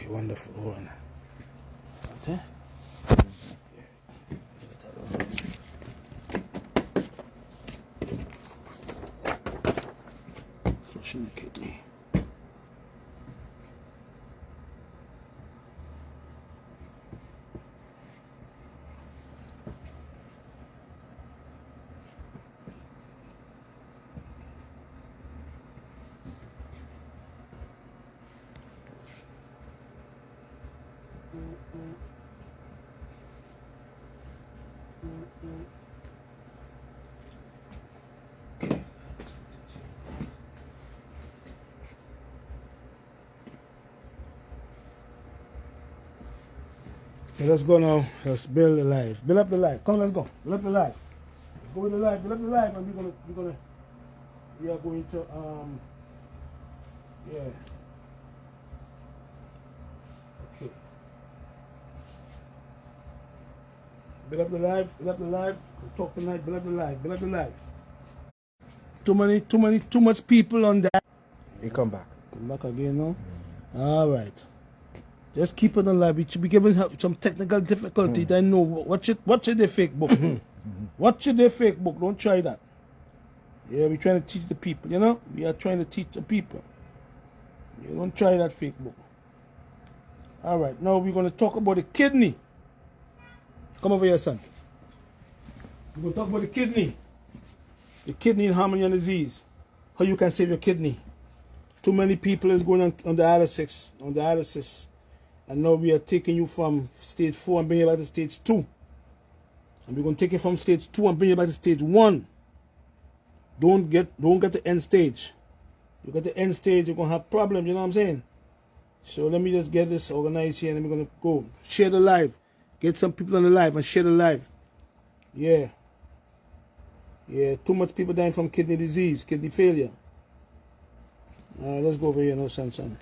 wonderful one. Okay. Flushing the kidney. Okay, let's go now. Let's build the life. Build up the life. Come, let's go. Build up the life. Let's go with the life. Build up the life, and we are going to yeah. Okay. Build up the life. Build up the life. Talk tonight. Build up the life. Build up the life. Too much people on that. You come back. Come back again now. All right. Just keep it alive. We should be given some technical difficulties. I know. Watch the fake book. Watch the fake book. Don't try that. Yeah, we're trying to teach the people. You know, we are trying to teach the people. You don't try that fake book. All right. Now we're going to talk about the kidney. Come over here, son. We're going to talk about the kidney. The kidney harmony and disease. How you can save your kidney. Too many people is going on dialysis. And now we are taking you from stage 4 and bringing you back to stage 2. And we're going to take you from stage 2 and bring you back to stage 1. Don't get to end stage. You get to end stage, you're going to have problems, you know what I'm saying? So let me just get this organized here and then we're going to go. Share the live. Get some people on the live and share the live. Yeah. Yeah, too much people dying from kidney disease, kidney failure. Let's go over here now, son.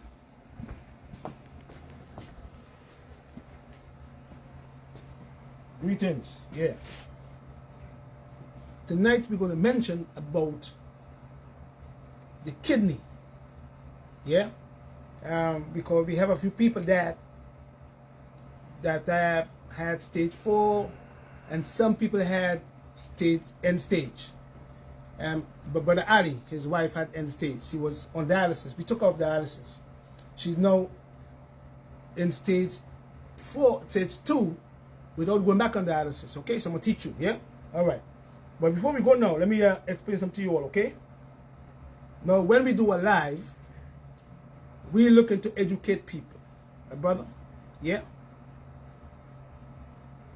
Greetings. Yeah. Tonight we're going to mention about the kidney. Yeah. Because we have a few people that have had stage 4, and some people had end stage. But Brother Ali, his wife, had end stage. She was on dialysis. We took her off dialysis. She's now in stage 2. Without going back on dialysis, okay? So I'm going to teach you, yeah? All right. But before we go now, let me explain something to you all, okay? Now, when we do a live, we're looking to educate people. My brother, yeah?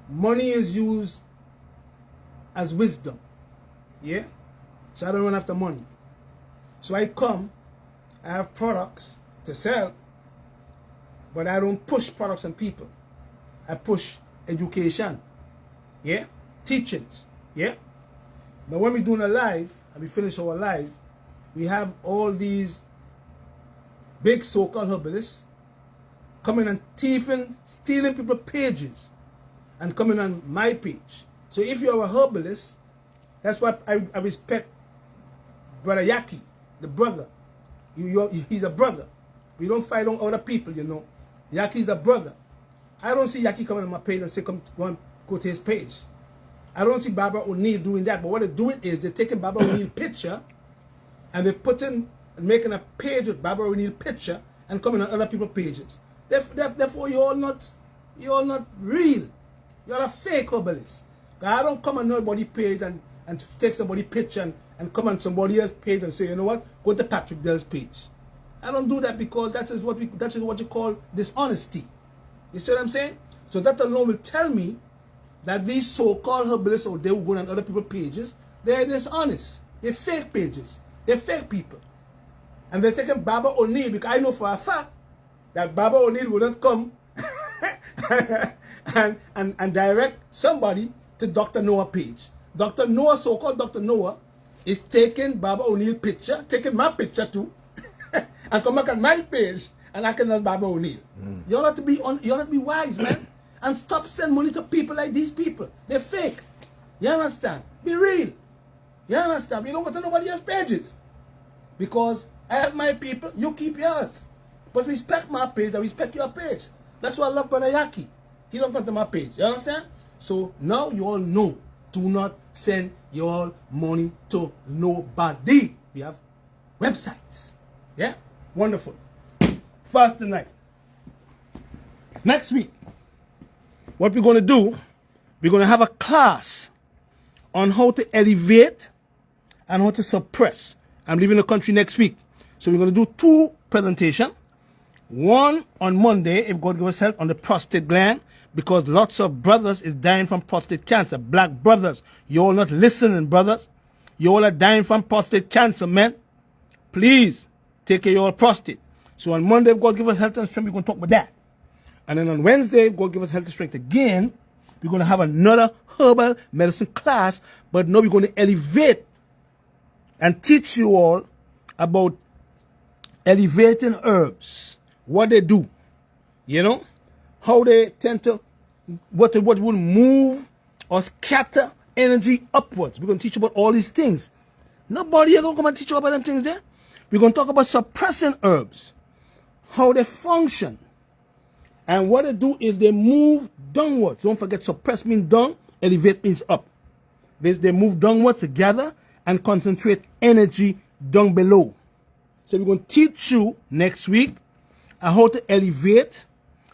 Money is used as wisdom, yeah? So I don't run after money. So I have products to sell, but I don't push products on people. I push education, yeah, teachings, yeah. Now when we're doing a live and we finish our live, we have all these big so-called herbalists coming and stealing people's pages and coming on my page. So if you're a herbalist, that's what I respect Brother Yaki, the brother. He's a brother. We don't fight on other people, you know. Yaki's a brother. I don't see Yaki coming on my page and say, go to his page. I don't see Barbara O'Neill doing that. But what they're doing is they're taking Barbara O'Neill's picture and they're making a page with Barbara O'Neill's picture and coming on other people's pages. Therefore, you're not real. You're a fake herbalist. I don't come on nobody's page and take somebody's picture and come on somebody else's page and say, you know what, go to Patrick Dell's page. I don't do that because that is what you call dishonesty. You see what I'm saying? So that alone will tell me that these so-called herbalists out there who go on other people's pages, they're dishonest. They're fake pages. They're fake people. And they're taking Barbara O'Neill because I know for a fact that Barbara O'Neill will not come and direct somebody to Dr. Noah page. Dr. Noah, so-called Dr. Noah, is taking Barbara O'Neill's picture, taking my picture too, and come back on my page and I cannot Barbara O'Neill. You ought to be wise, man. And stop sending money to people like these people. They're fake. You understand? Be real. You understand? You don't go to nobody else's pages. Because I have my people, you keep yours. But respect my page, I respect your page. That's why I love Brother Yaki. He don't come to my page. You understand? So now you all know. Do not send your money to nobody. We have websites. Yeah? Wonderful. Fast tonight. Next week, what we're going to do, we're going to have a class on how to elevate and how to suppress. I'm leaving the country next week. So we're going to do 2 presentations. One on Monday, if God gives us health, on the prostate gland, because lots of brothers is dying from prostate cancer. Black brothers, you all not listening, brothers. You all are dying from prostate cancer, man. Please take care of your prostate. So on Monday, if God gives us health and strength, we're going to talk about that. And then on Wednesday, if God gives us health and strength again, we're going to have another herbal medicine class, but now we're going to elevate and teach you all about elevating herbs. What they do, you know, how they tend to, what will move or scatter energy upwards. We're going to teach you about all these things. Nobody is going to come and teach you about them things there. We're going to talk about suppressing herbs, how they function. And what they do is they move downwards. Don't forget, suppress means down, elevate means up. They move downwards together and concentrate energy down below. So we're going to teach you next week and how to elevate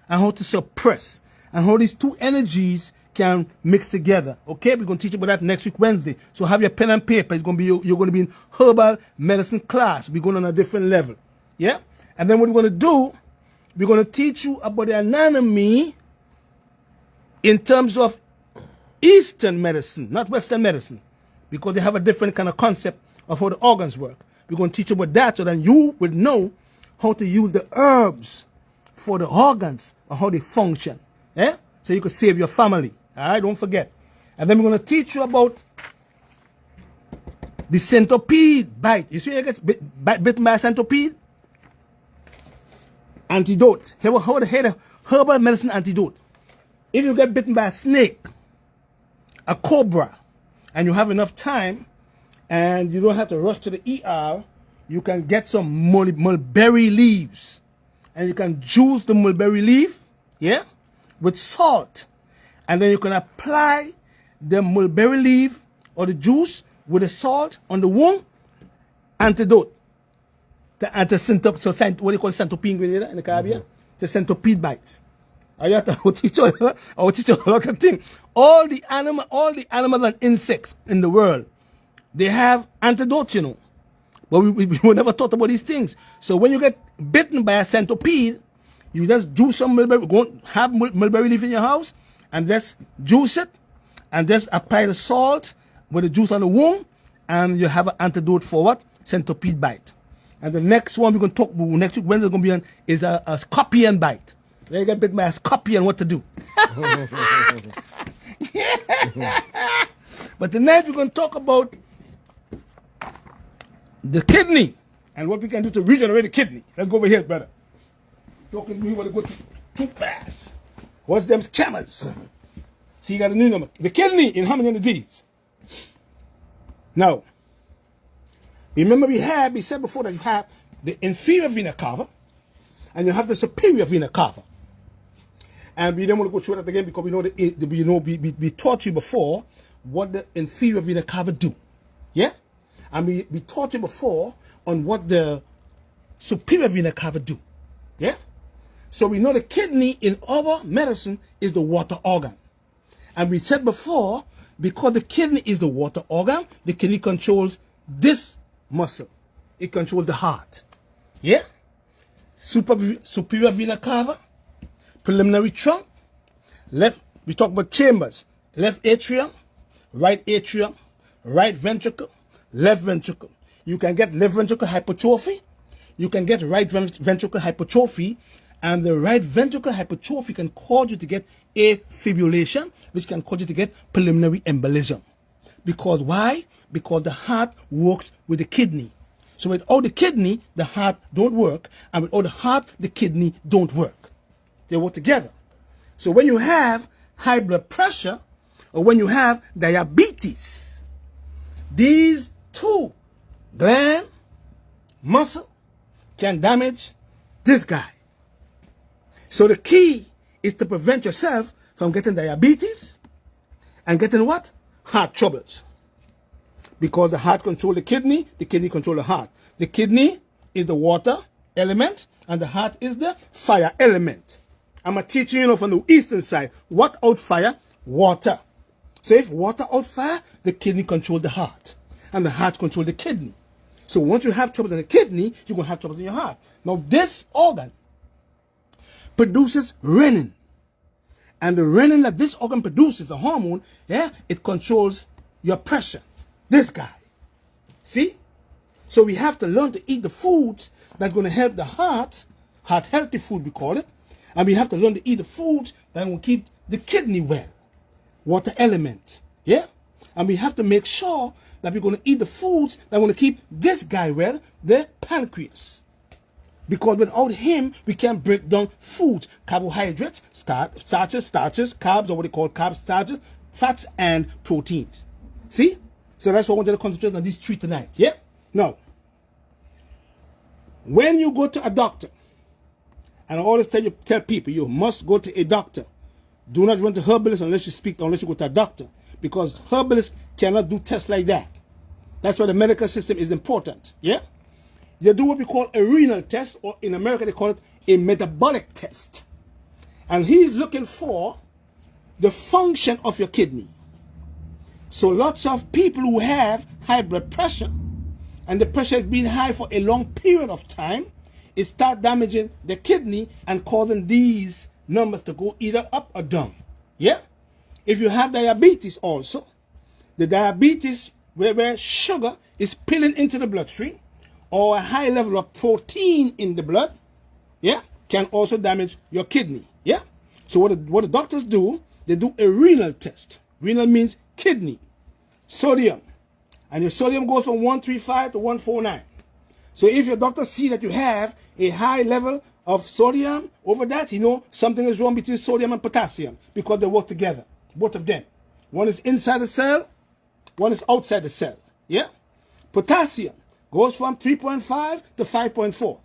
and how to suppress and how these 2 energies can mix together. Okay, we're going to teach you about that next week, Wednesday. So have your pen and paper. It's going to be, you're going to be in herbal medicine class. We're going on a different level. Yeah? And then what we're going to do, we're going to teach you about the anatomy in terms of Eastern medicine, not Western medicine, because they have a different kind of concept of how the organs work. We're going to teach you about that so that you will know how to use the herbs for the organs and how they function. Eh? So you can save your family. All right, don't forget. And then we're going to teach you about the centipede bite. You see, you get bitten by a centipede? Antidote. How the herbal medicine antidote. If you get bitten by a snake, a cobra, and you have enough time, and you don't have to rush to the ER, you can get some mulberry leaves. And you can juice the mulberry leaf, yeah, with salt. And then you can apply the mulberry leaf or the juice with the salt on the wound. Antidote. So what do you call centipede in the Caribbean? The centipede bites. I will teach you a lot of things. All the animals and insects in the world, they have antidotes, you know. But we never thought about these things. So when you get bitten by a centipede, you just juice some mulberry, go have mulberry leaf in your house, and just juice it, and just apply the salt with the juice on the wound, and you have an antidote for what? Centipede bite. And the next one we're going to talk about next week, Wednesday, going to be on, is a scorpion bite. When you get bitten by a scorpion, what to do? But tonight we're going to talk about the kidney and what we can do to regenerate the kidney. Let's go over here, brother. Talking to me when to go too fast. What's them scammers? See, you got a new number. The kidney in how many of these? Now, remember we said before that you have the inferior vena cava and you have the superior vena cava. And we don't want to go through that again because we know we taught you before what the inferior vena cava do. Yeah? And we taught you before on what the superior vena cava do. Yeah? So we know the kidney in our medicine is the water organ. And we said before, because the kidney is the water organ, the kidney controls this muscle. It controls the heart. Yeah? Superior vena cava, preliminary trunk, left, we talk about chambers, left atrium, right ventricle, left ventricle. You can get left ventricle hypertrophy, you can get right ventricle hypertrophy, and the right ventricle hypertrophy can cause you to get afibrillation, which can cause you to get pulmonary embolism. Because why? Because the heart works with the kidney. So without the kidney, the heart don't work, and without the heart, the kidney don't work. They work together. So when you have high blood pressure, or when you have diabetes, these two gland, muscle, can damage this guy. So the key is to prevent yourself from getting diabetes and getting what? Heart troubles. Because the heart controls the kidney controls the heart. The kidney is the water element, and the heart is the fire element. I'm teaching you from the eastern side. What out fire? Water. So if water out fire, the kidney controls the heart, and the heart controls the kidney. So once you have trouble in the kidney, you're going to have trouble in your heart. Now this organ produces renin. And the renin that this organ produces, the hormone, yeah, it controls your pressure. This guy. See? So we have to learn to eat the foods that's going to help the heart healthy food we call it. And we have to learn to eat the foods that will keep the kidney well. Water element. Yeah? And we have to make sure that we're going to eat the foods that are going to keep this guy well, the pancreas. Because without him, we can't break down foods, carbohydrates, starches, carbs, or what they call carbs, starches, fats, and proteins. See? So that's why I want you to concentrate on these three tonight. Yeah? Now, when you go to a doctor, and I always tell people, you must go to a doctor. Do not run to herbalists unless you go to a doctor. Because herbalists cannot do tests like that. That's why the medical system is important. Yeah? They do what we call a renal test, or in America they call it a metabolic test. And he's looking for the function of your kidney. So lots of people who have high blood pressure, and the pressure has been high for a long period of time, it starts damaging the kidney and causing these numbers to go either up or down. Yeah? If you have diabetes also, the diabetes where sugar is spilling into the bloodstream, or a high level of protein in the blood, yeah, can also damage your kidney. Yeah? So what the doctors do, they do a renal test. Renal means kidney. Sodium. And your sodium goes from 135 to 149. So if your doctor sees that you have a high level of sodium over that, he knows something is wrong between sodium and potassium, because they work together, both of them. One is inside the cell, one is outside the cell. Yeah? Potassium goes from 3.5 to 5.4.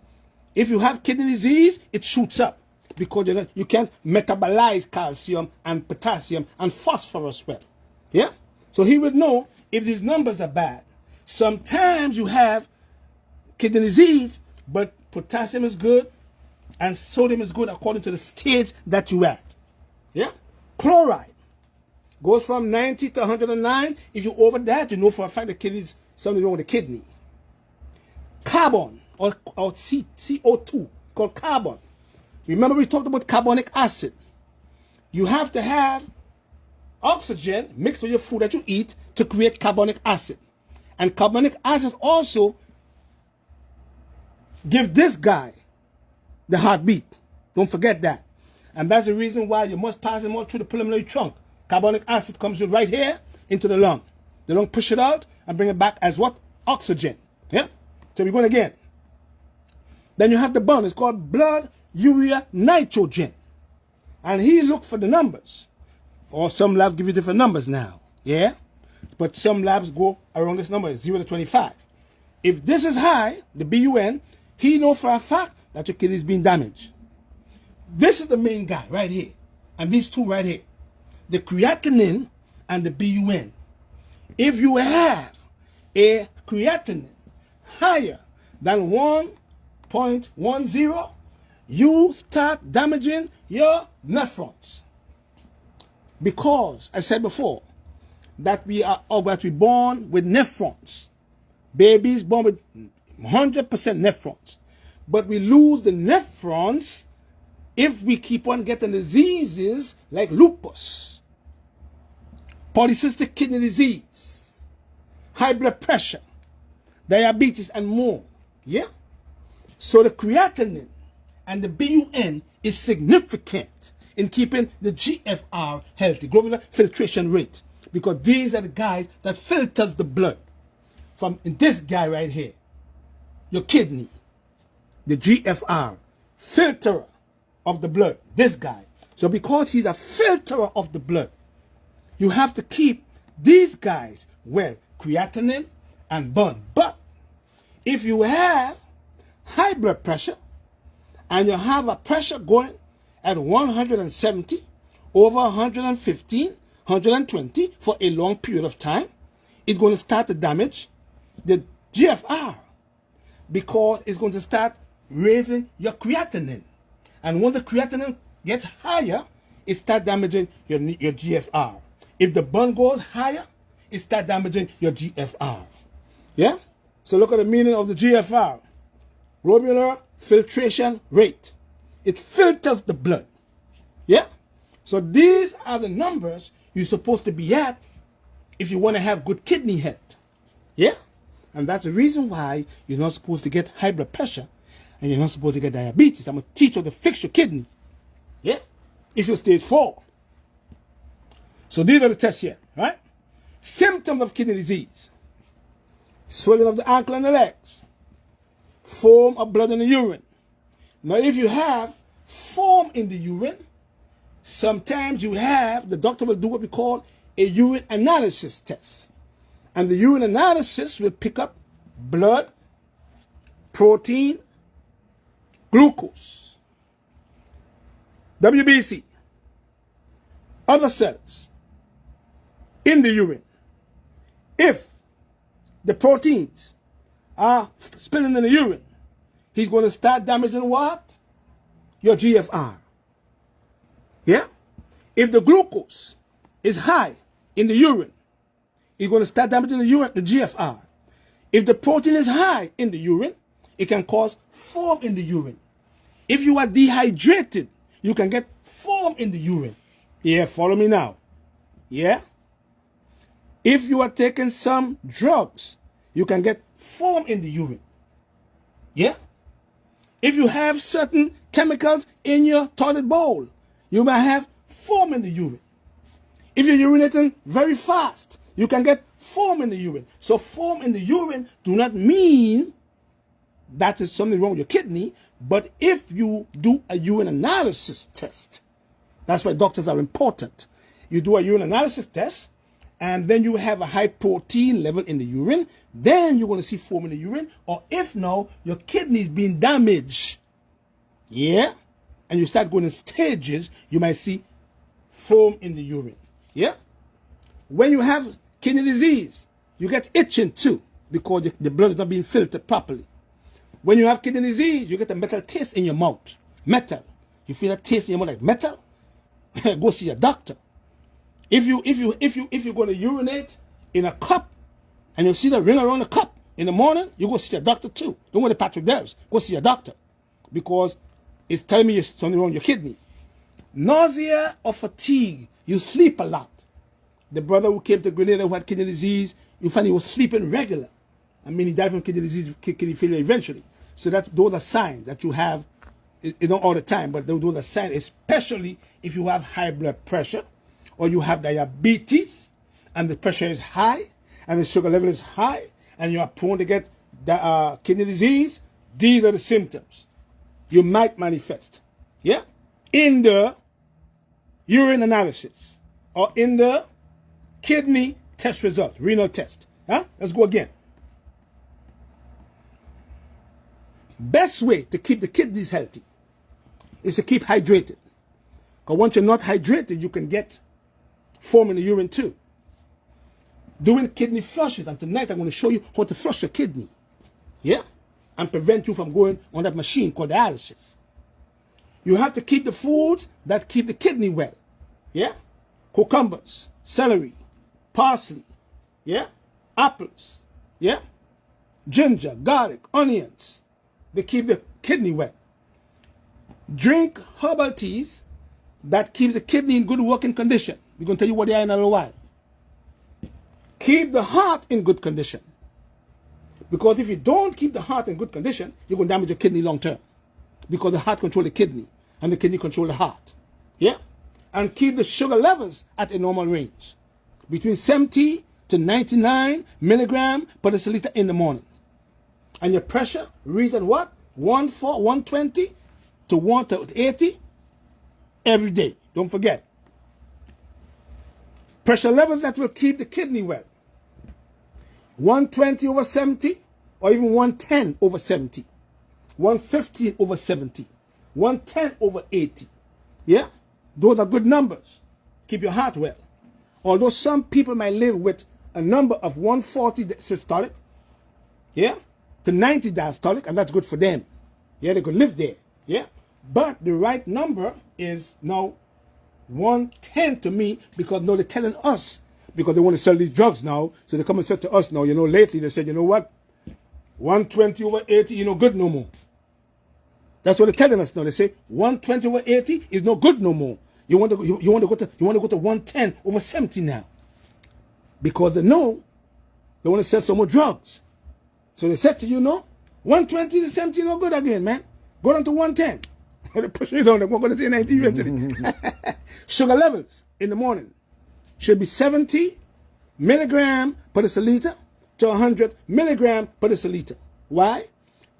If you have kidney disease, it shoots up, because you can't metabolize calcium and potassium and phosphorus well. Yeah? So he would know if these numbers are bad. Sometimes you have kidney disease, but potassium is good and sodium is good according to the stage that you're at. Yeah? Chloride goes from 90 to 109. If you're over that, you know for a fact the kidney is something wrong with the kidney. Carbon, or CO2, called carbon. Remember we talked about carbonic acid. You have to have oxygen mixed with your food that you eat to create carbonic acid. And carbonic acid also give this guy the heartbeat. Don't forget that. And that's the reason why you must pass it more through the pulmonary trunk. Carbonic acid comes in right here into the lung. The lung push it out and bring it back as what? Oxygen. Yeah? So we're going again. Then you have the bond. It's called blood urea nitrogen. And he looked for the numbers. Or some labs give you different numbers now. Yeah? But some labs go around this number, 0 to 25. If this is high, the BUN, he knows for a fact that your kidney is being damaged. This is the main guy right here. And these two right here. The creatinine and the BUN. If you have a creatinine higher than 1.10, you start damaging your nephrons. Because, I said before, that we are born with nephrons. Babies born with 100% nephrons. But we lose the nephrons if we keep on getting diseases like lupus, polycystic kidney disease, high blood pressure, diabetes, and more. Yeah? So the creatinine and the BUN is significant in keeping the GFR healthy, glomerular filtration rate, because these are the guys that filters the blood. From this guy right here, your kidney, the GFR, filterer of the blood, this guy. So because he's a filterer of the blood, you have to keep these guys well, creatinine and BUN. But if you have high blood pressure and you have a pressure going at 170 over 115, 120 for a long period of time, it's going to start to damage the GFR, because it's going to start raising your creatinine. And when the creatinine gets higher, it starts damaging your GFR. If the burn goes higher, it starts damaging your GFR. Yeah? So look at the meaning of the GFR. Glomerular filtration rate. It filters the blood. Yeah? So these are the numbers you're supposed to be at if you want to have good kidney health. Yeah? And that's the reason why you're not supposed to get high blood pressure and you're not supposed to get diabetes. I'm going to teach you to fix your kidney. Yeah? If you're stage 4. So these are the tests here, right? Symptoms of kidney disease. Swelling of the ankle and the legs. Foam of blood in the urine. Now if you have foam in the urine, sometimes the doctor will do what we call a urine analysis test. And the urine analysis will pick up blood, protein, glucose, WBC, other cells in the urine. If the proteins are spilling in the urine, he's going to start damaging what? Your GFR. Yeah? If the glucose is high in the urine, he's going to start damaging the GFR. If the protein is high in the urine, it can cause foam in the urine. If you are dehydrated, you can get foam in the urine. Yeah, follow me now. Yeah? If you are taking some drugs, you can get foam in the urine. Yeah? If you have certain chemicals in your toilet bowl, you might have foam in the urine. If you're urinating very fast, you can get foam in the urine. So foam in the urine do not mean that is something wrong with your kidney, but if you do a urine analysis test, that's why doctors are important. You do a urine analysis test, and then you have a high protein level in the urine, then you're going to see foam in the urine. Or if no, your kidney is being damaged. Yeah? And you start going in stages, you might see foam in the urine. Yeah? When you have kidney disease, you get itching too, because the blood is not being filtered properly. When you have kidney disease, you get a metal taste in your mouth. Metal. You feel that taste in your mouth like metal? Go see your doctor. If you're going to urinate in a cup and you see the ring around the cup in the morning, you go see your doctor too. Don't go to Patrick Devs. Go see your doctor, because it's telling me there's something wrong with your kidney. Nausea or fatigue. You sleep a lot. The brother who came to Grenada who had kidney disease, you find he was sleeping regular. I mean, he died from kidney disease, kidney failure eventually. So those are signs that you have, not all the time, but those are signs, especially if you have high blood pressure, or you have diabetes, and the pressure is high, and the sugar level is high, and you are prone to get kidney disease. These are the symptoms you might manifest. Yeah? In the urine analysis, or in the kidney test result, renal test. Huh? Let's go again. Best way to keep the kidneys healthy is to keep hydrated. Because once you're not hydrated, you can get foam in the urine too. Doing kidney flushes, and tonight I'm going to show you how to flush your kidney. Yeah? And prevent you from going on that machine called dialysis. You have to keep the foods that keep the kidney well. Yeah? Cucumbers, celery, parsley, yeah? Apples, yeah? Ginger, garlic, onions. They keep the kidney well. Drink herbal teas that keeps the kidney in good working condition. We're going to tell you what they are in a little while. Keep the heart in good condition. Because if you don't keep the heart in good condition, you're going to damage your kidney long term. Because the heart controls the kidney, and the kidney controls the heart. Yeah? And keep the sugar levels at a normal range. Between 70 to 99 milligram per deciliter in the morning. And your pressure reads at what? 120 to 180 every day. Don't forget. Pressure levels that will keep the kidney well. 120 over 70, or even 110 over 70. 150 over 70. 110 over 80. Yeah? Those are good numbers. Keep your heart well. Although some people might live with a number of 140 systolic, yeah, to 90 diastolic, and that's good for them. Yeah, they could live there. Yeah? But the right number is now 110 to me, because now they're telling us, because they want to sell these drugs now, so they come and say to us now, lately they said, you know what, 120 over 80, good no more. That's what they're telling us now. They say 120 over 80 is no good no more. You want to go to 110 over 70 now, because they know they want to sell some more drugs. So they said to you, 120 to 70 no good again, man. Go down to 110. They're pushing it down. They're going to say 90 eventually. Sugar levels in the morning should be 70 milligram per deciliter to 100 milligram per deciliter. Why?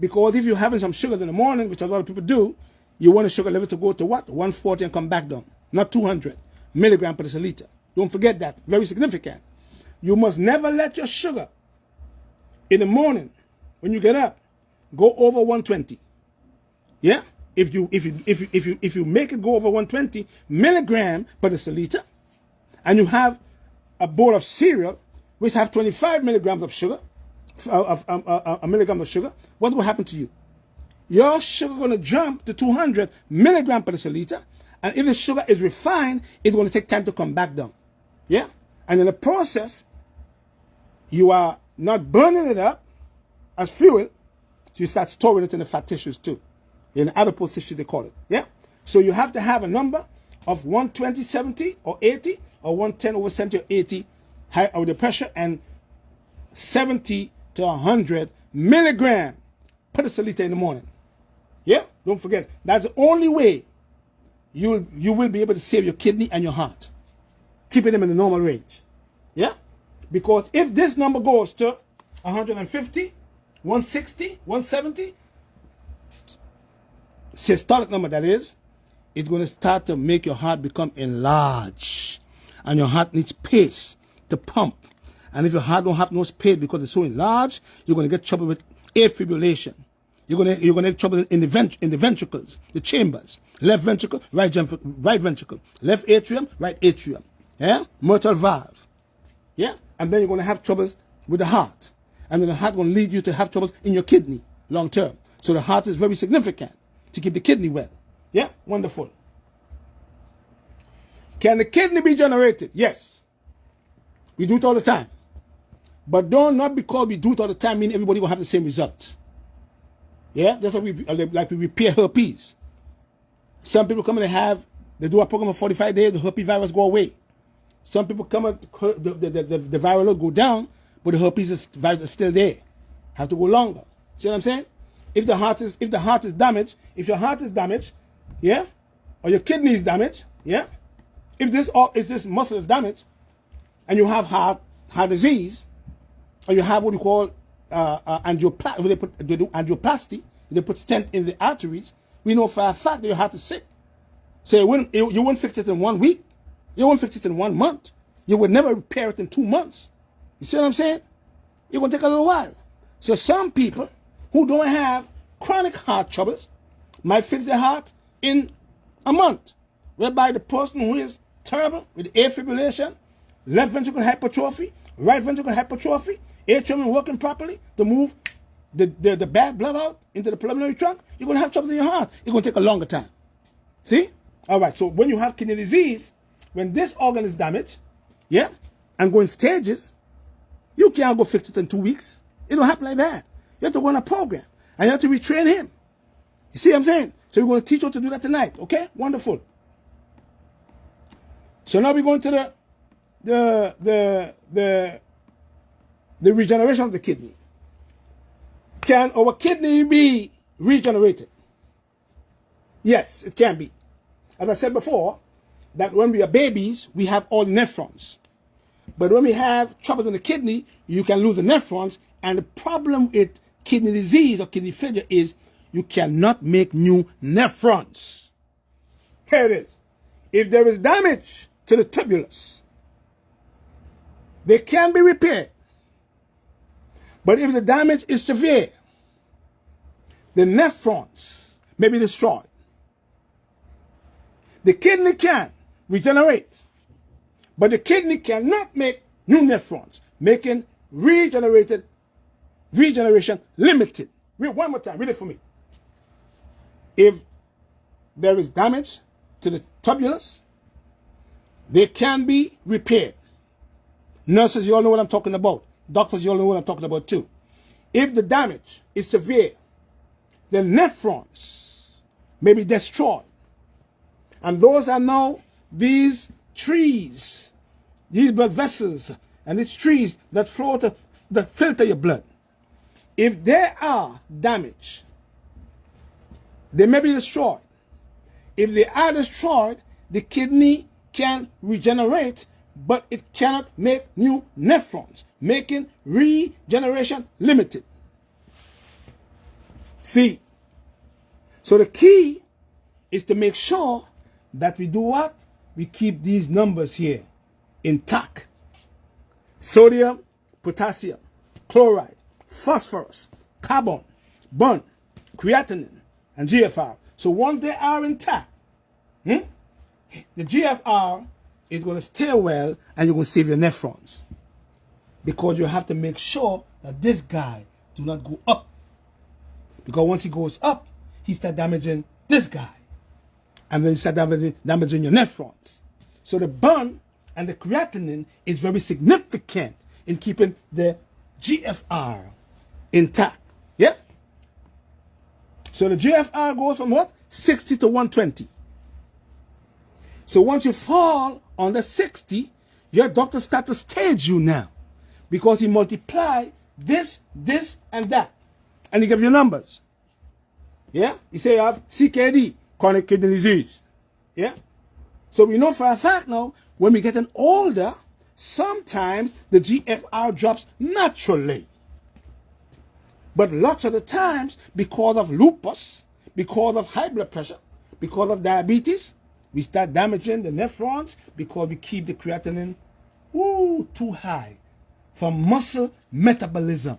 Because if you're having some sugar in the morning, which a lot of people do, you want the sugar level to go to what? 140 and come back down. Not 200 milligram per deciliter. Don't forget that. Very significant. You must never let your sugar in the morning, when you get up, go over 120. Yeah? If you make it go over 120 milligram per deciliter, and you have a bowl of cereal which have 25 milligrams of sugar, a milligram of sugar, what will happen to you? Your sugar going to jump to 200 milligram per deciliter, and if the sugar is refined, it's going to take time to come back down. Yeah? And in the process, you are not burning it up as fuel, so you start storing it in the fat tissues too. In the adipose tissue, they call it. Yeah? So you have to have a number of 120, 70, or 80, or 110 over 70 or 80 high over the pressure, and 70 to 100 milligram per deciliter in the morning. Yeah? Don't forget. That's the only way you will be able to save your kidney and your heart, keeping them in the normal range. Yeah? Because if this number goes to 150, 160, 170, systolic number that is, it's going to start to make your heart become enlarged. And your heart needs space to pump. And if your heart don't have no space because it's so enlarged, you're going to get trouble with atrial fibrillation. You're going to have trouble in the ventricles, the chambers. Left ventricle, right ventricle. Left atrium, right atrium. Yeah? Mitral valve. Yeah? And then you're going to have troubles with the heart. And then the heart going to lead you to have troubles in your kidney long term. So the heart is very significant to keep the kidney well. Yeah? Wonderful. Can the kidney be generated? Yes. We do it all the time. But not because we do it all the time mean everybody will have the same results. Yeah? Just like we repair herpes. Some people come and they do a program for 45 days, the herpes virus go away. Some people come and the viral load go down, but the herpes virus is still there. Have to go longer. See what I'm saying? If your heart is damaged, yeah, or your kidney is damaged, yeah, if this muscle is damaged, and you have heart disease, or you have what you call angioplasty, they put stent in the arteries, we know for a fact that your heart is sick. So you won't fix it in 1 week. You won't fix it in 1 month. You would never repair it in 2 months. You see what I'm saying? It will take a little while. So some people who don't have chronic heart troubles might fix their heart in a month, whereby the person who is terrible with atrial fibrillation, left ventricle hypertrophy, right ventricle hypertrophy, atrium working properly to move the bad blood out into the pulmonary trunk, you're going to have trouble in your heart. It's going to take a longer time. See? All right, so when you have kidney disease, when this organ is damaged, yeah, and going stages, you can't go fix it in 2 weeks. It don't happen like that. You have to go on a program, and you have to retrain him. You see what I'm saying? So we're going to teach you to do that tonight, okay? Wonderful. So now we're going to the regeneration of the kidney. Can our kidney be regenerated? Yes, it can be. As I said before, that when we are babies, we have all nephrons. But when we have troubles in the kidney, you can lose the nephrons. And the problem with kidney disease or kidney failure is you cannot make new nephrons. Here it is. If there is damage to the tubulus, they can be repaired. But if the damage is severe, the nephrons may be destroyed. The kidney can regenerate, but the kidney cannot make new nephrons, making regeneration limited. Read one more time. Read it for me. If there is damage to the tubulus, they can be repaired. Nurses, you all know what I'm talking about. Doctors, you all know what I'm talking about too. If the damage is severe, the nephrons may be destroyed. And those are now these trees, these blood vessels, and these trees that flow that filter your blood. If they are damaged, they may be destroyed. If they are destroyed, the kidney can regenerate, but it cannot make new nephrons, making regeneration limited. See, so the key is to make sure that we do what? We keep these numbers here intact. Sodium, potassium, chloride, phosphorus, carbon, bun, creatinine, and GFR. So once they are intact, the GFR is going to stay well, and you're going to save your nephrons. Because you have to make sure that this guy do not go up. Because once he goes up, he start damaging this guy. And then he start damaging your nephrons. So the bun and the creatinine is very significant in keeping the GFR intact. Yeah? So the GFR goes from what? 60 to 120. So once you fall under 60, your doctor starts to stage you now. Because he multiply this, and that. And he gives you numbers. Yeah? He say you have CKD, chronic kidney disease. Yeah? So we know for a fact now, when we're getting older, sometimes the GFR drops naturally. But lots of the times, because of lupus, because of high blood pressure, because of diabetes, we start damaging the nephrons because we keep the creatinine too high for muscle metabolism.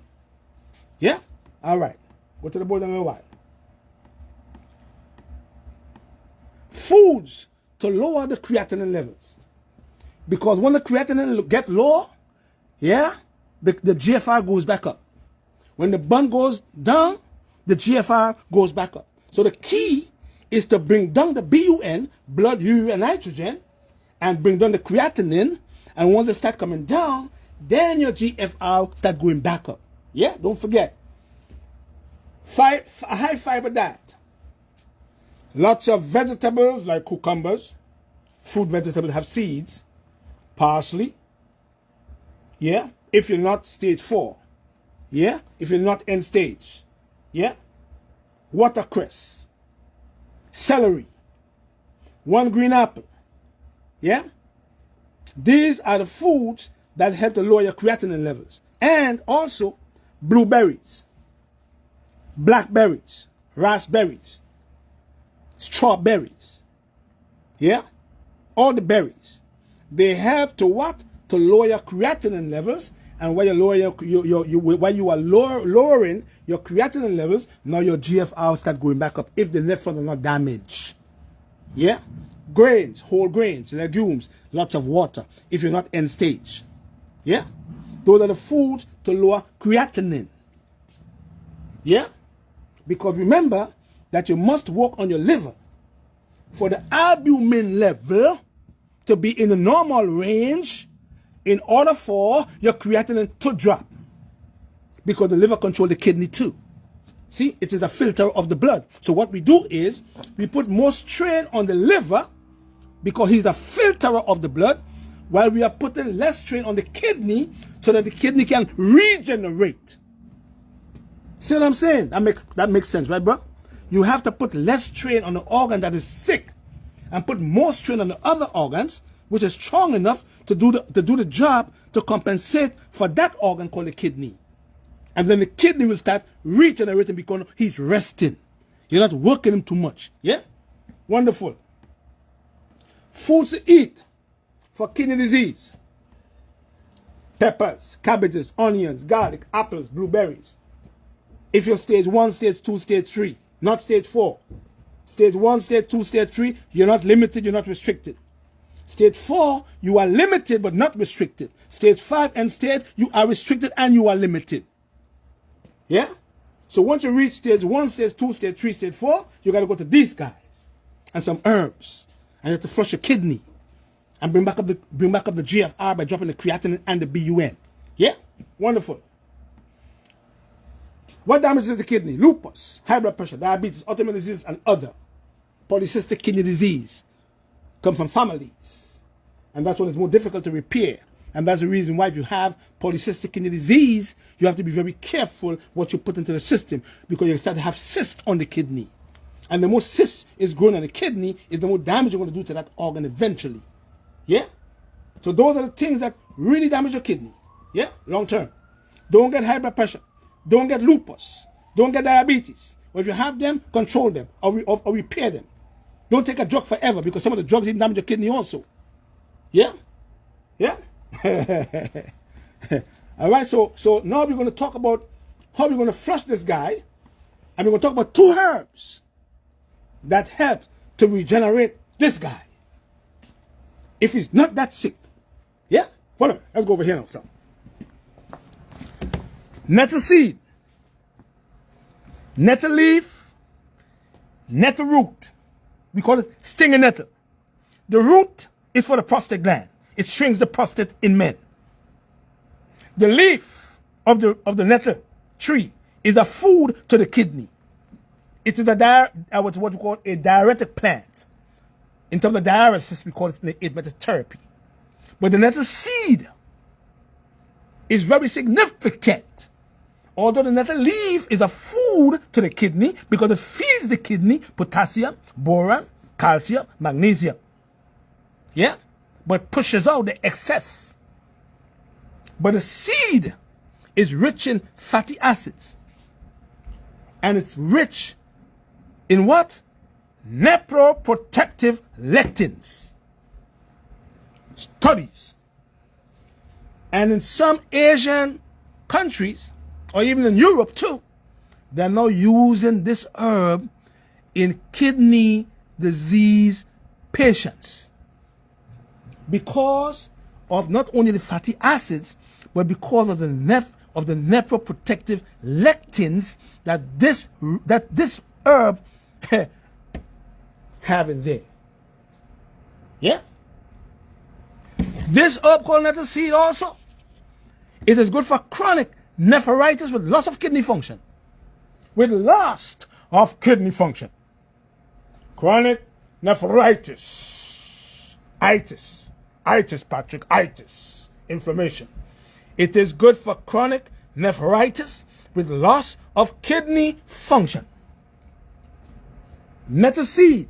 Yeah? All right. Go to the board and go wide. Foods to lower the creatinine levels. Because when the creatinine get low, yeah, the GFR goes back up. When the bun goes down, the GFR goes back up. So the key is to bring down the BUN, blood, urea, and nitrogen, and bring down the creatinine. And once they start coming down, then your GFR start going back up. Yeah, don't forget. A high fiber diet. Lots of vegetables like cucumbers. Fruit vegetables have seeds. Parsley. Yeah, if you're not stage 4. Yeah, if you're not end stage. Yeah, watercress. Celery. 1 green apple. Yeah, these are the foods that help to lower your creatinine levels. And also blueberries, blackberries, raspberries, strawberries. Yeah, all the berries. They help to what? To lower your creatinine levels. And while you are lowering your creatinine levels, now your GFR start going back up if the nephrons are not damaged. Yeah? Grains, whole grains, legumes, lots of water if you're not end stage. Yeah? Those are the foods to lower creatinine. Yeah? Because remember that you must work on your liver for the albumin level to be in the normal range in order for your creatinine to drop. Because the liver controls the kidney too. See, it is a filter of the blood. So what we do is we put more strain on the liver because he's a filterer of the blood, while we are putting less strain on the kidney so that the kidney can regenerate. See what I'm saying? That makes sense, right, bro? You have to put less strain on the organ that is sick and put more strain on the other organs, which is strong enough to do the job to compensate for that organ called the kidney. And then the kidney will start regenerating because he's resting. You're not working him too much. Yeah? Wonderful. Foods to eat for kidney disease. Peppers, cabbages, onions, garlic, apples, blueberries. If you're stage 1, stage 2, stage 3, not stage 4. Stage 1, stage 2, stage 3, you're not limited, you're not restricted. Stage 4, you are limited but not restricted. Stage 5 and stage, you are restricted and you are limited. Yeah? So once you reach stage 1, stage 2, stage 3, stage 4, you got to go to these guys and some herbs. And you have to flush your kidney and bring back up the GFR by dropping the creatinine and the BUN. Yeah? Wonderful. What damages the kidney? Lupus, high blood pressure, diabetes, autoimmune disease, and other. Polycystic kidney disease come from families. And that's when it's more difficult to repair. And that's the reason why if you have polycystic kidney disease, you have to be very careful what you put into the system because you start to have cysts on the kidney. And the more cysts is growing on the kidney, is the more damage you're going to do to that organ eventually. Yeah? So those are the things that really damage your kidney. Yeah? Long term. Don't get high blood pressure. Don't get lupus. Don't get diabetes. Or if you have them, control them or repair them. Don't take a drug forever because some of the drugs even damage your kidney also. Yeah? Yeah? All right, so now we're going to talk about how we're going to flush this guy. And we're going to talk about 2 herbs that help to regenerate this guy. If he's not that sick. Yeah? Follow me. Let's go over here now. So. Nettle seed, nettle leaf, nettle root. We call it stinging nettle. The root is for the prostate gland. It shrinks the prostate in men. The leaf of the nettle tree is a food to the kidney. It is what we call a diuretic plant. In terms of diuresis, we call it therapy. But the nettle seed is very significant. Although the nettle leaf is a food to the kidney because it feeds the kidney potassium, boron, calcium, magnesium. Yeah? But pushes out the excess. But the seed is rich in fatty acids. And it's rich in what? Nephroprotective lectins. Studies. And in some Asian countries, or even in Europe too, they're now using this herb in kidney disease patients because of not only the fatty acids, but because of the nephroprotective lectins that this herb have in there. Yeah? This herb called nettle seed also, it is good for chronic nephritis with loss of kidney function. With loss of kidney function. Chronic nephritis. Itis, Patrick, itis. Inflammation. It is good for chronic nephritis with loss of kidney function. Nettle seed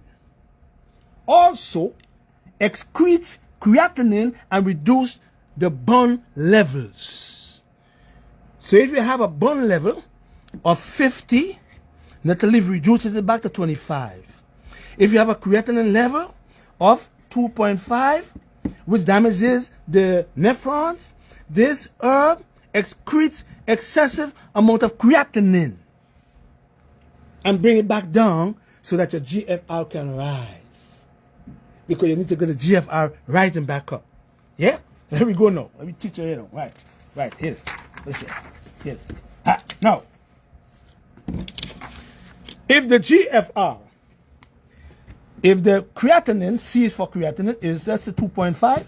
also excretes creatinine and reduces the bone levels. So if you have a bone level of 50, nettle leaf reduces it back to 25. If you have a creatinine level of 2.5, which damages the nephrons, this herb excretes excessive amount of creatinine and bring it back down so that your GFR can rise. Because you need to get the GFR rising back up. Yeah? Here we go now. Let me teach you here now. Right, here. Let's see. Yes. Now, if the GFR, if the creatinine, C is for creatinine, is that's a 2.5,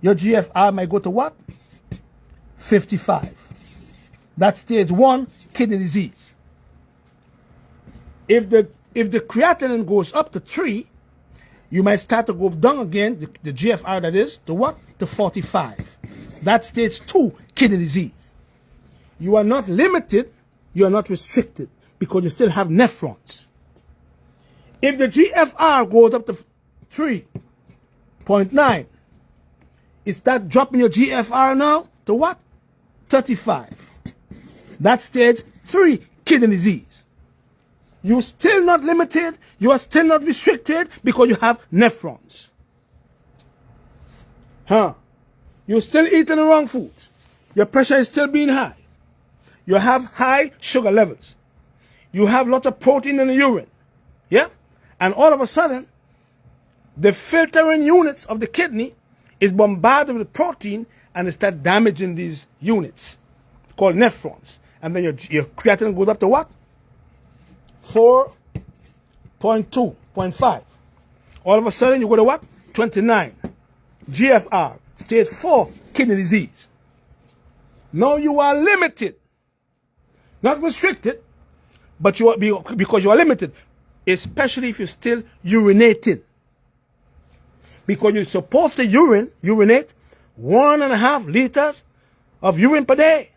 your GFR might go to what? 55. That's stage 1 kidney disease. If the creatinine goes up to 3, you might start to go down again, the GFR that is, to what? To 45. That's stage 2 kidney disease. You are not limited, you are not restricted, because you still have nephrons. If the GFR goes up to 3.9, it starts dropping your GFR now to what? 35. That's stage 3 kidney disease. You're still not limited, you are still not restricted, because you have nephrons. You're still eating the wrong foods. Your pressure is still being high. You have high sugar levels. You have lots of protein in the urine. Yeah? And all of a sudden, the filtering units of the kidney is bombarded with protein and it starts damaging these units called nephrons. And then your creatinine goes up to what? 4.2, 0.5. All of a sudden, you go to what? 29. GFR, stage 4 kidney disease. Now you are limited. Not restricted, but you are, because you are limited. Especially if you're still urinating. Because you're supposed to urinate 1.5 liters of urine per day.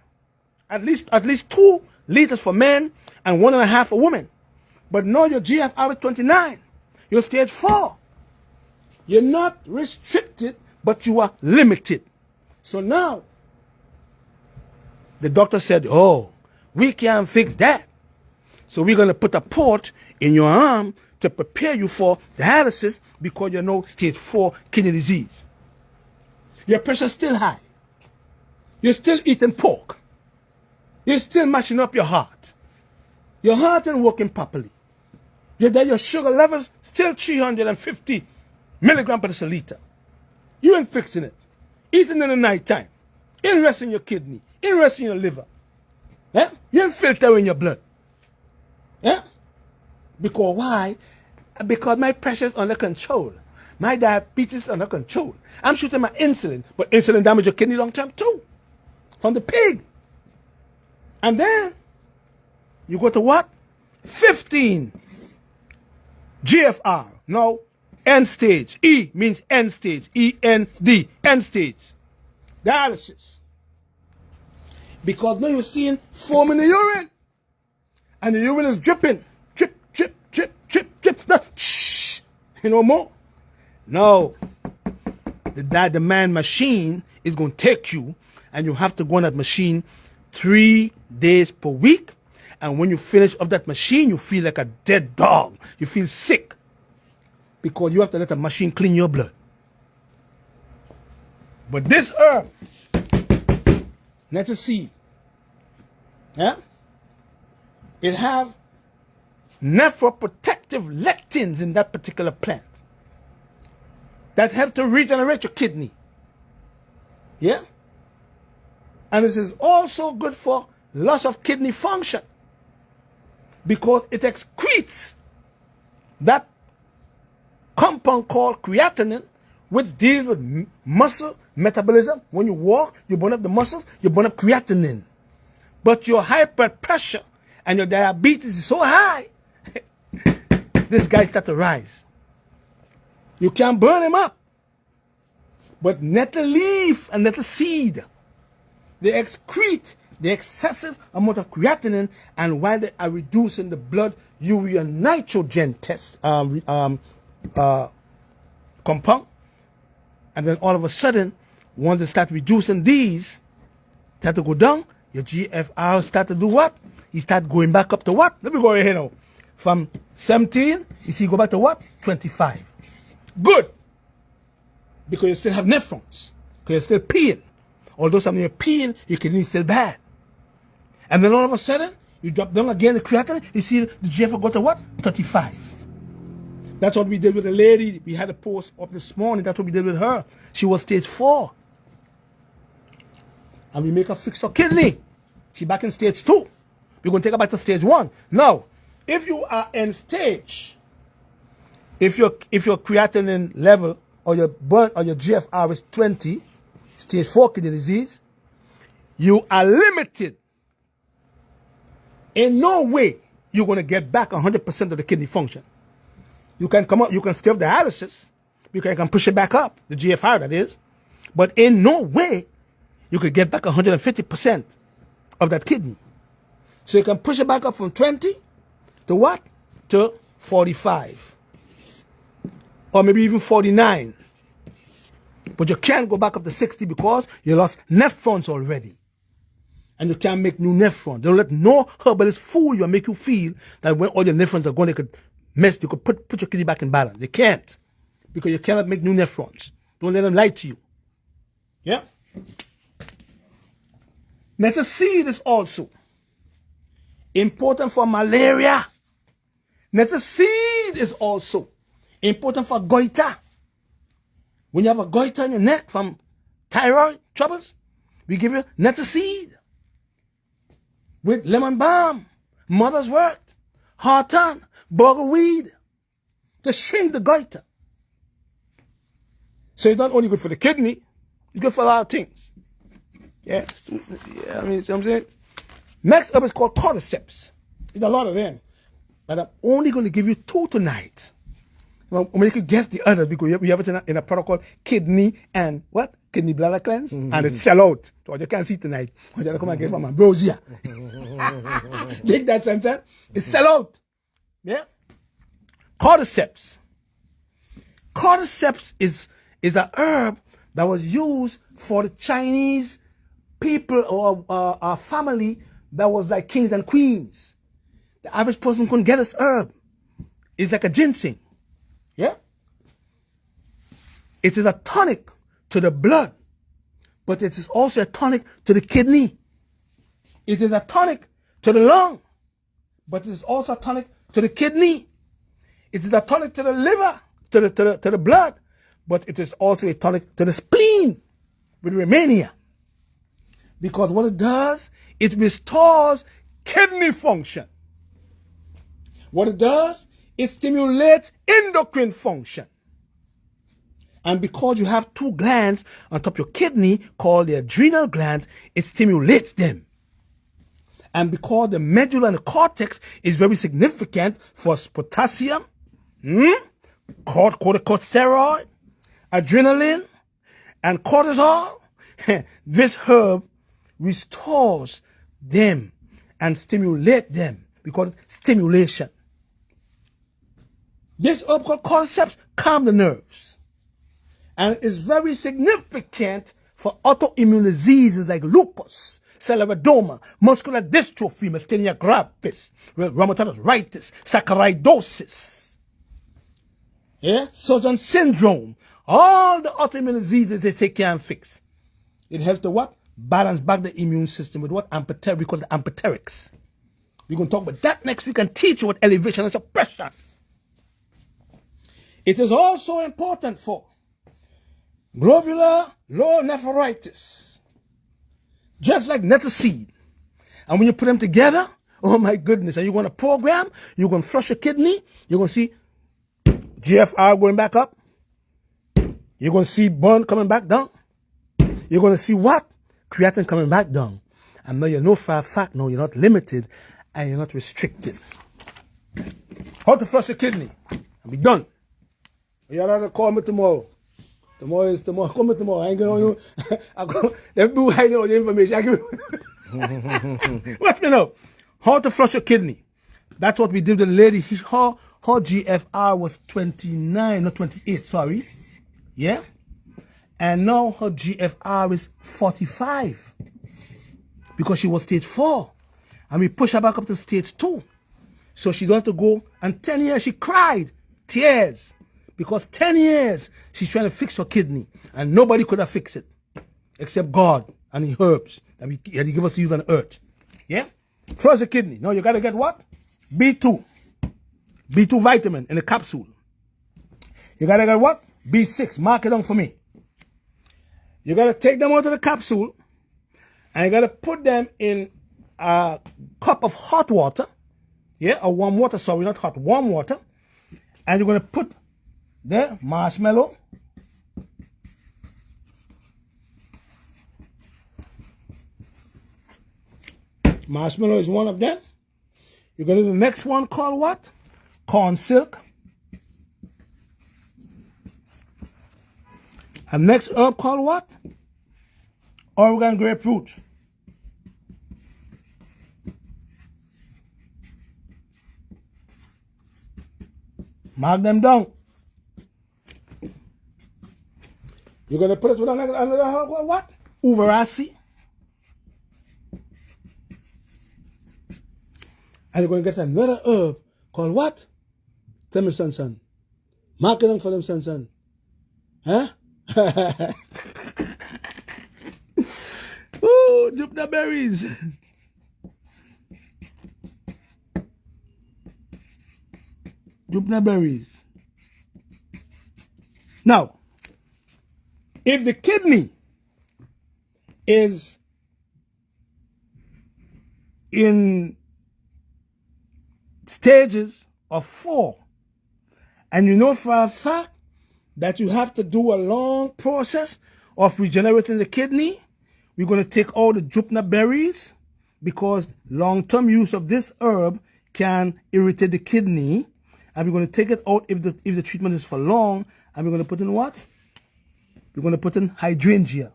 At least 2 liters for men and 1.5 for women. But now your GFR is 29. You're stage 4. You're not restricted, but you are limited. So now, the doctor said, oh, we can't fix that. So we're going to put a port in your arm to prepare you for dialysis because you know stage 4 kidney disease. Your pressure's still high. You're still eating pork. You're still mashing up your heart. Your heart ain't working properly. Your sugar levels still 350 milligrams per deciliter. You ain't fixing it. Eating in the night time. Ain't resting your kidney. Ain't resting your liver. Yeah? You ain't filtering your blood. Yeah? Because why? Because my pressure is under control. My diabetes is under control. I'm shooting my insulin, but insulin damages your kidney long term too. From the pig. And then, you go to what? 15. GFR. No. End stage. E means end stage. E-N-D. End stage. Dialysis. Because now you're seeing foam in the urine. And the urine is dripping. Drip, drip, drip, drip, drip. No. Shh. You know more? No. The man machine is going to take you and you have to go on that machine 3 days per week. And when you finish off that machine, you feel like a dead dog. You feel sick. Because you have to let the machine clean your blood. But this herb, nettle seed, yeah, it have nephroprotective lectins in that particular plant that help to regenerate your kidney. Yeah? And this is also good for loss of kidney function because it excretes that compound called creatinine, which deals with muscle metabolism. When you walk, you burn up the muscles, you burn up creatinine. But your high blood pressure and your diabetes is so high, this guy starts to rise. You can't burn him up. But nettle leaf and nettle seed, they excrete the excessive amount of creatinine, and while they are reducing the blood urea nitrogen test compound, and then all of a sudden, once they start reducing these, start to go down, your GFR start to do what? You start going back up to what? Let me go right here now. From 17, you see, go back to what? 25. Good. Because you still have nephrons. Because you're still peeing. Although some of your peeing, your kidney is still bad. And then all of a sudden, you drop down again the creatinine, you see the GFR go to what? 35. That's what we did with the lady. We had a post up this morning. That's what we did with her. She was stage 4. And we make her fix her kidney. She back in stage 2. We're going to take her back to stage 1. Now, if you are in stage, if your creatinine level or your GFR is 20, stage 4 kidney disease, you are limited. In no way you're going to get back 100% of the kidney function. You can come up, you can still dialysis, you can push it back up, the GFR that is, but in no way you could get back 150% of that kidney. So you can push it back up from 20 to what? To 45. Or maybe even 49. But you can't go back up to 60 because you lost nephrons already. And you can't make new nephrons. Don't let no herbalist fool you and make you feel that when all your nephrons are gone, you could put your kidney back in balance. They can't. Because you cannot make new nephrons. Don't let them lie to you. Yeah? Nettle seed is also important for malaria. Nettle seed is also important for goiter. When you have a goiter in your neck from thyroid troubles, we give you nettle seed with lemon balm, mother's wort, heartan, bogleweed to shrink the goiter. So it's not only good for the kidney, it's good for a lot of things. Yeah, I mean, see what I'm saying? Next up is called cordyceps. There's a lot of them. But I'm only going to give you 2 tonight. Well, you could guess the others because we have it in a product called kidney and what? Kidney bladder cleanse. And it's sell out. So you can't see tonight. I'm going to come and get from my bros here. Make that sense? It's sell out. Yeah? Cordyceps. Cordyceps is an herb that was used for the Chinese people or a family that was like kings and queens. The average person couldn't get this herb. It's like a ginseng. Yeah? It is a tonic to the blood, but it is also a tonic to the kidney. It is a tonic to the lung, but it is also a tonic to the kidney. It is a tonic to the liver, to the blood, but it is also a tonic to the spleen with Romania. Because what it does, it restores kidney function. What it does, it stimulates endocrine function. And because you have 2 glands on top of your kidney called the adrenal glands, it stimulates them. And because the medulla and the cortex is very significant for potassium, corticosteroid, adrenaline, and cortisol, this herb restores them and stimulates them because it's stimulation. This herb called cordyceps calms the nerves and is very significant for autoimmune diseases like lupus, scleroderma, muscular dystrophy, myasthenia gravis, rheumatoid arthritis, sarcoidosis, Sjögren's syndrome, all the autoimmune diseases they take care and fix. It helps to what? Balance back the immune system with what? We call it amphoterics. We're going to talk about that next week and teach you what elevation and suppression. It is also important for glomerular nephritis, just like nettle seed. And when you put them together, oh my goodness, and you're going to program, you're going to flush your kidney, you're going to see GFR going back up, you're going to see burn coming back down, you're going to see what? Creatine coming back down. And now you know for a fact, no, you're not limited and you're not restricted. How to flush your kidney and be done. You're not going to call me tomorrow. Tomorrow is tomorrow. Call me tomorrow. I ain't going to know. Let me hide all the information. I give you. Watch me now. How to flush your kidney. That's what we did with the lady. Her GFR was 29, not 28, sorry. Yeah? And now her GFR is 45. Because she was stage 4. And we pushed her back up to stage 2. So she don't have to go. And 10 years she cried. Tears. Because 10 years she's trying to fix her kidney. And nobody could have fixed it. Except God and the herbs that He give us to use on earth. Yeah? Flush the kidney. Now you got to get what? B2. B2 vitamin in a capsule. You got to get what? B6. Mark it down for me. You got to take them out of the capsule. And you got to put them in a cup of hot water. Yeah? Or warm water. Sorry, not hot. Warm water. And you're going to put the marshmallow. Marshmallow is one of them. You're going to do the next one called what? Corn silk. And next herb called what? Oregon grapefruit. Mark them down. You're going to put it with another herb called what? Uvarasi. And you're going to get another herb called what? Tell me, son. Mark it down for them, son. Huh? Oh, jupna berries. Jupna berries. Now, if the kidney is in stages of 4, and you know for a fact that you have to do a long process of regenerating the kidney, we're going to take all the Jupna berries because long-term use of this herb can irritate the kidney, and we're going to take it out if the treatment is for long, and we're going to put in what? We're going to put in hydrangea.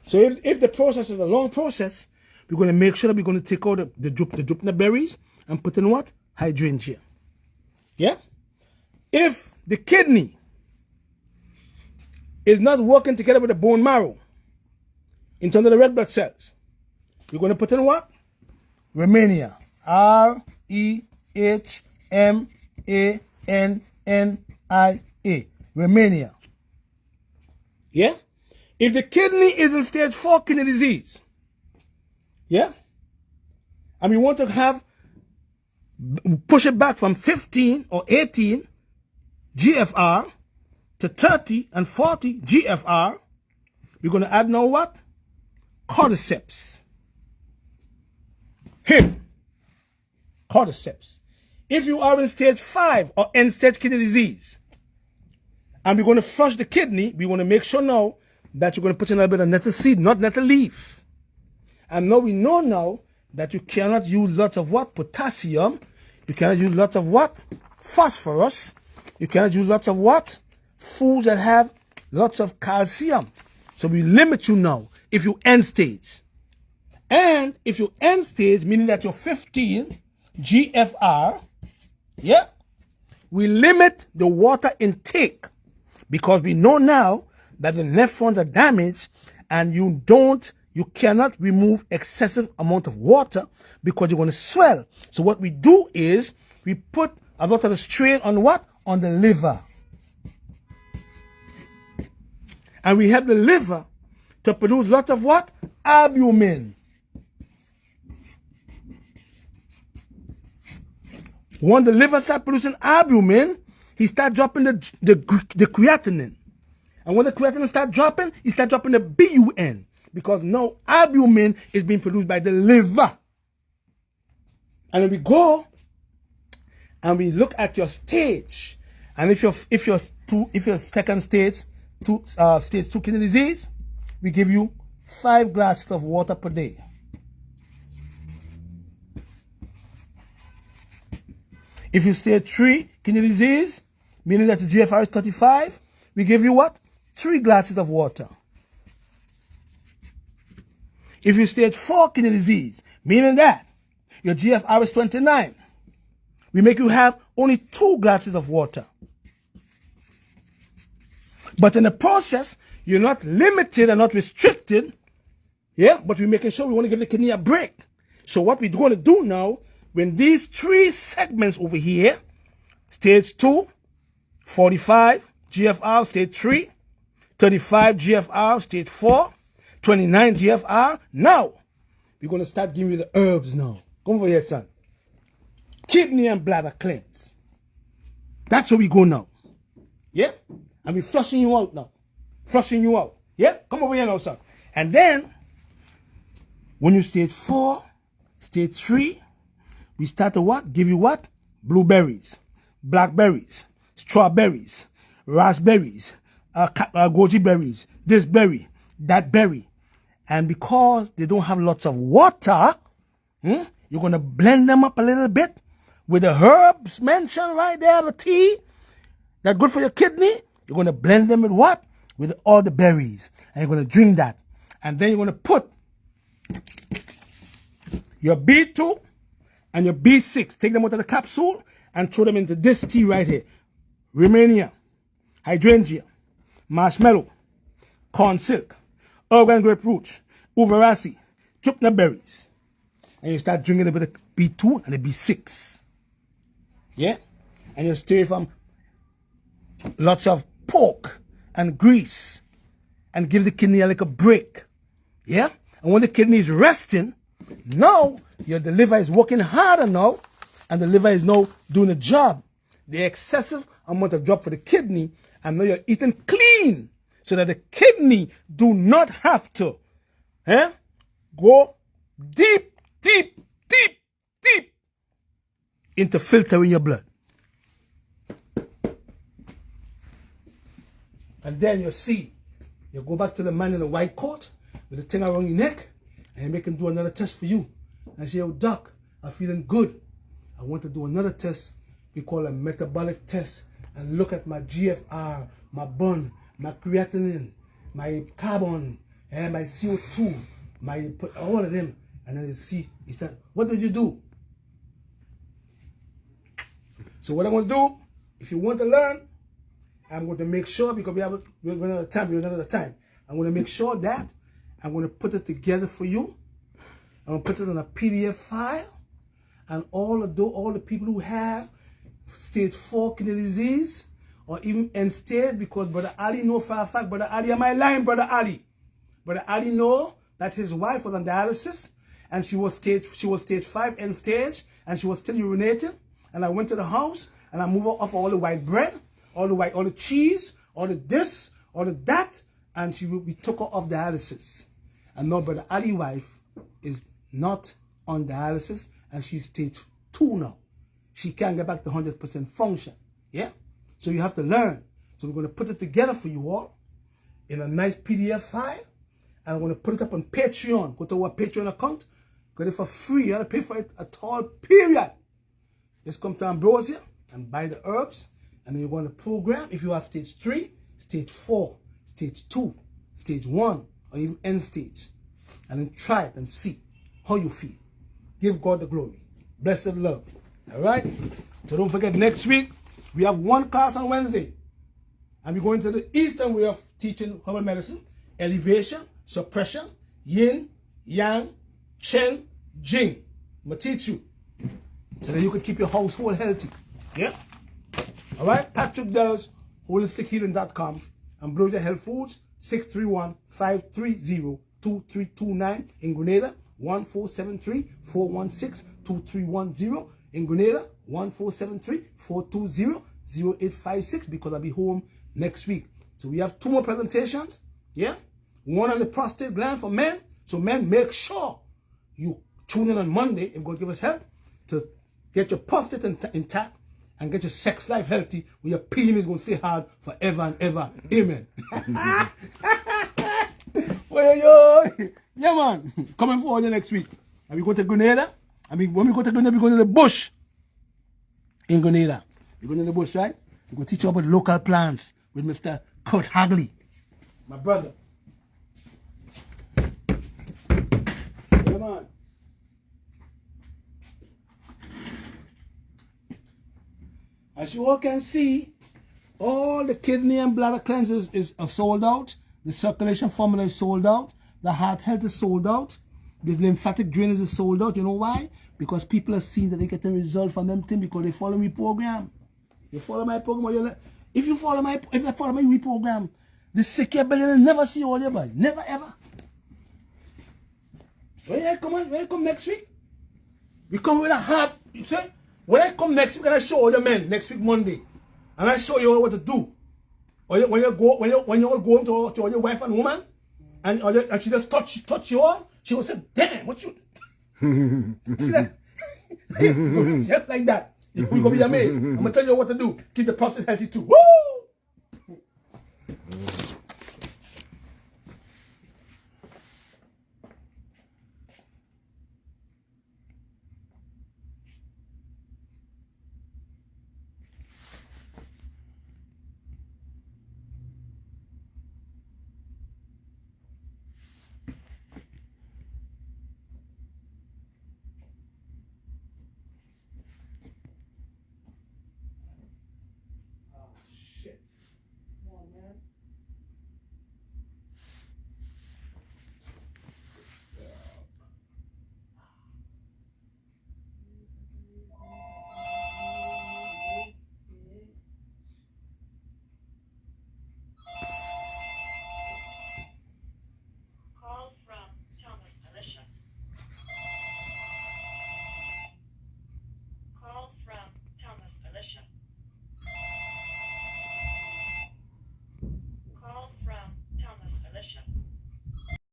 So if the process is a long process, we're going to make sure that we're going to take out the Jupna berries and put in what? Hydrangea. Yeah? If the kidney is not working together with the bone marrow in terms of the red blood cells, we're going to put in what? Rehmannia. R-E-H-M-A-N-N-I-A. Rehmannia. Yeah? If the kidney is in stage 4 kidney disease, yeah, and we want to push it back from 15 or 18 GFR to 30 and 40 GFR, we're going to add now what? Cordyceps. Him. Cordyceps. If you are in stage 5 or end stage kidney disease, and we're going to flush the kidney, we want to make sure now that you're going to put in a little bit of nettle seed, not nettle leaf. And now we know now that you cannot use lots of what? Potassium. You cannot use lots of what? Phosphorus. You cannot use lots of what? Foods that have lots of calcium. So we limit you now if you end stage. And if you end stage, meaning that you're 15 GFR, yeah, we limit the water intake because we know now that the nephrons are damaged and you cannot remove excessive amount of water because you're going to swell. So what we do is we put a lot of the strain on what? On the liver. And we help the liver to produce lots of what? Albumin. When the liver starts producing albumin, he starts dropping the creatinine. And when the creatinine starts dropping, he starts dropping the BUN. Because now albumin is being produced by the liver. And then we go and we look at your stage. And if you're second stage, stage 2 kidney disease, we give you 5 glasses of water per day. If you stage 3 kidney disease, meaning that the GFR is 35, we give you what? 3 glasses of water. If you stage 4 kidney disease, meaning that your GFR is 29, we make you have only 2 glasses of water. But in the process, you're not limited and not restricted, yeah, but we're making sure we want to give the kidney a break. So what we're going to do now, when these 3 segments over here, stage 2, 45 GFR, stage 3, 35 GFR, stage 4, 29 GFR, now we're going to start giving you the herbs now. Come over here, son. Kidney and bladder cleanse. That's where we go now. Yeah? And we're flushing you out now. Flushing you out. Yeah? Come over here now, son. And then, when you stage 4, stage 3, we start to what? Give you what? Blueberries, blackberries, strawberries, raspberries, goji berries, this berry, that berry. And because they don't have lots of water, you're going to blend them up a little bit with the herbs mentioned right there, the tea, that's good for your kidney. You're going to blend them with what? With all the berries. And you're going to drink that. And then you're going to put your B2 and your B6. Take them out of the capsule and throw them into this tea right here. Rehmannia, hydrangea, marshmallow, corn silk, Oregon grapefruit, uvarasi, Jupna berries. And you start drinking it with the B2 and the B6. Yeah? And you stay from lots of pork and grease and give the kidney a little break. Yeah? And when the kidney is resting, now the liver is working harder now, and the liver is now doing a job. The excessive amount of drop for the kidney, and now you're eating clean, so that the kidney do not have to go deep into filtering your blood. And then you see, you go back to the man in the white coat with the thing around your neck, and you make him do another test for you. And say, "Oh, doc, I'm feeling good. I want to do another test we call a metabolic test, and look at my GFR, my bun, my creatinine, my carbon, and my CO2, all of them." And then you see, he said, "What did you do?" So what I'm going to do, if you want to learn, I'm going to make sure, because we're running out of time, I'm going to make sure that I'm going to put it together for you. I'm going to put it on a PDF file, and all the people who have stage 4 kidney disease, or even end stage, because Brother Ali know for a fact, Brother Ali, am I lying, Brother Ali? Brother Ali know that his wife was on dialysis, and she was stage 5 end stage, and she was still urinating. And I went to the house, and I moved her off all the white bread, all the cheese, all the this, all the that, and we took her off dialysis. And now Brother Ali's wife is not on dialysis, and she's stage 2 now. She can't get back to 100% function. Yeah? So you have to learn. So we're going to put it together for you all in a nice PDF file, and I'm going to put it up on Patreon. Go to our Patreon account, get it for free. You don't have to pay for it at all, period. Just come to Ambrosia and buy the herbs, and then you're going to program. If you have stage 3, stage 4, stage 2, stage 1, or even end stage, and then try it and see how you feel. Give God the glory. Blessed love. All right? So don't forget, next week, we have one class on Wednesday. And we're going to the Eastern way of teaching herbal medicine: elevation, suppression, yin, yang, chen, jing. I'm going to teach you, so that you can keep your household healthy. Yeah? All right? Patrick Dells, holistichealing.com, Ambrosia Health Foods, 631-530-2329 in Grenada, 1473-416-2310 in Grenada, 1473-420-0856, because I'll be home next week. So we have 2 more presentations. Yeah? One on the prostate gland for men. So men, make sure you tune in on Monday, if God give us help, to get your prostate intact and get your sex life healthy, where your penis is going to stay hard forever and ever. Amen. Well, yeah, man. Coming forward next week. And we go to Grenada. When we go to Grenada, we go to the bush in Grenada. We go to the bush, right? We go teach you about local plants with Mr. Kurt Hagley, my brother. Come on. As you all can see, all the kidney and bladder cleansers are sold out. The circulation formula is sold out. The heart health is sold out. The lymphatic drainage is sold out. You know why? Because people have seen that they get a result from them things, because they follow my program. You follow my program. If I follow my program, the sick your belly will never see all your body. Never ever. When I come next week, we come with a heart. You say, when I come next week, and I show all the men next week Monday, and I show you all what to do. Or when you all go to your wife and woman, and she just touch you all, she will say, "Damn, what you?" See that? Just like that. We're gonna be amazed. I'm gonna tell you what to do. Keep the prostate healthy too. Woo!